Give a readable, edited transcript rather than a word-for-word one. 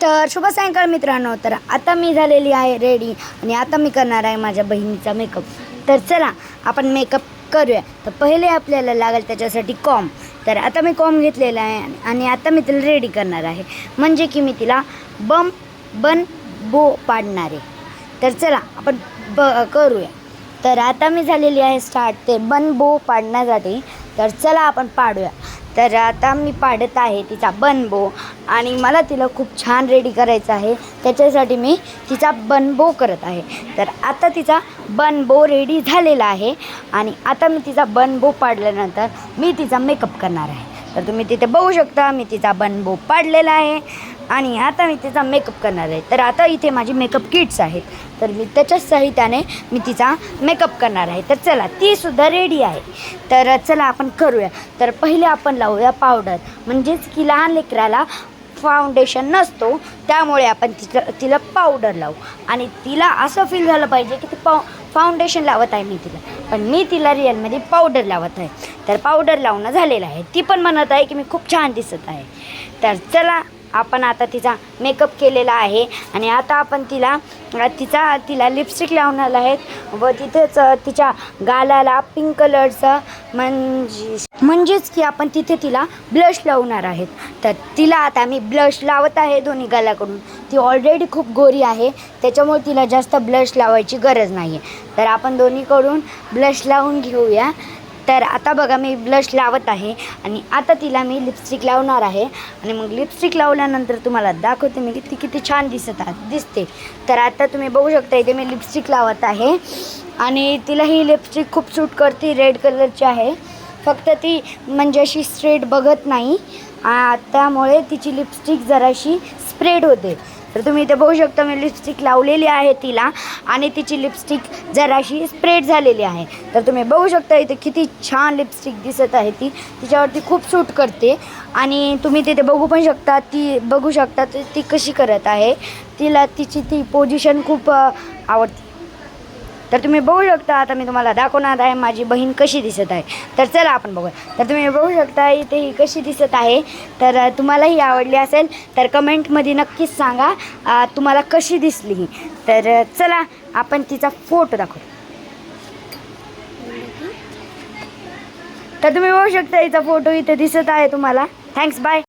तर शुभ सायंकाळ मित्रांनो. तर आता मी झालेली आहे रेडी आणि आता मी करणार आहे माझ्या बहिणीचा मेकअप. तर चला आपण मेकअप करूया. तर पहिले आपल्याला लागेल त्याच्यासाठी कॉम. तर आता मी कॉम घेतलेला आहे आणि आता मी तिला रेडी करणार आहे, म्हणजे की मी तिला बन बो पाडणार आहे. तर चला आपण करूया. तर आता मी झालेली आहे स्टार्ट ते बन बो पाडण्यासाठी. तर चला आपण पाडूया. तर आता मी पाडत आहे तिचा बन बो आणि मला तिला खूप छान रेडी करायचं आहे, त्याच्यासाठी मी तिचा बन बो करत आहे. तर आता तिचा बन बो रेडी झालेला आहे आणि आता मी तिचा बन बो पाडल्यानंतर मी तिचा मेकअप करणार आहे. तर तुम्ही तिथे बघू शकता मी तिचा बन बो पाडलेला आहे आणि आता मी तिचा मेकअप करणार आहे. तर आता इथे माझी मेकअप किट्स आहेत, तर मी त्याच्याच साहित्याने मी तिचा मेकअप करणार आहे. तर चला तीसुद्धा रेडी आहे. तर चला आपण करूया. तर पहिले आपण लावूया पावडर, म्हणजेच की लहान लेकराला फाउंडेशन नसतो, त्यामुळे आपण तिला पावडर लावू आणि तिला असं फील झालं पाहिजे की ते फाउंडेशन लावत आहे मी तिला, पण मी तिला रिअलमध्ये पावडर लावत आहे. तर पावडर लावणं झालेलं आहे. ती पण म्हणत आहे की मी खूप छान दिसत आहे. तर चला आपण आता तिचा मेकअप केलेला आहे आणि आता आपण तिला लिपस्टिक लावणार आहेत व तिथेच तिच्या गालाला पिंक कलरचं म्हणजेच की आपण तिथे तिला ब्लश लावणार आहेत. तर तिला आता मी ब्लश लावत आहे दोन्ही गालाकडून. ती ऑलरेडी खूप गोरी आहे, त्याच्यामुळे तिला जास्त ब्लश लावायची गरज नाही आहे. तर आपण दोन्हीकडून ब्लश लावून घेऊया. तर आता बघा मी ब्लश लावत आहे आणि आता तिला मी लिपस्टिक लावणार आहे आणि मग लिपस्टिक लावल्यानंतर तुम्हाला दाखवते मी की ती किती छान दिसते. तर आता तुम्ही बघू शकता इथे मी लिपस्टिक लावत आहे आणि तिला ही लिपस्टिक खूप सूट करते. रेड कलरची आहे, फक्त ती म्हणजे अशी स्ट्रेट बघत नाही, त्यामुळे तिची लिपस्टिक जराशी स्प्रेड होते. तर तुम्ही इथे बघू शकता मी लिपस्टिक लावलेली आहे तिला आणि तिची लिपस्टिक जराशी स्प्रेड झालेली आहे. तर तुम्ही बघू शकता इथे किती छान लिपस्टिक दिसत आहे. तिच्यावरती खूप सूट करते आणि तुम्ही तिथे बघू शकता ती कशी करत आहे. तिला तिची ती पोझिशन खूप आवडते. तर तुम्ही बघू शकता आता मी तुम्हाला दाखवणार आहे माझी बहीण कशी दिसत आहे. तर चला आपण बघूया. तर तुम्ही बघू शकता इथे ही कशी दिसत आहे. तर तुम्हालाही आवडली असेल तर कमेंटमध्ये नक्कीच सांगा तुम्हाला कशी दिसली ही. तर चला आपण तिचा फोटो दाखवू. तर तुम्ही बघू शकता हिचा फोटो इथे दिसत आहे तुम्हाला. Thanks, bye.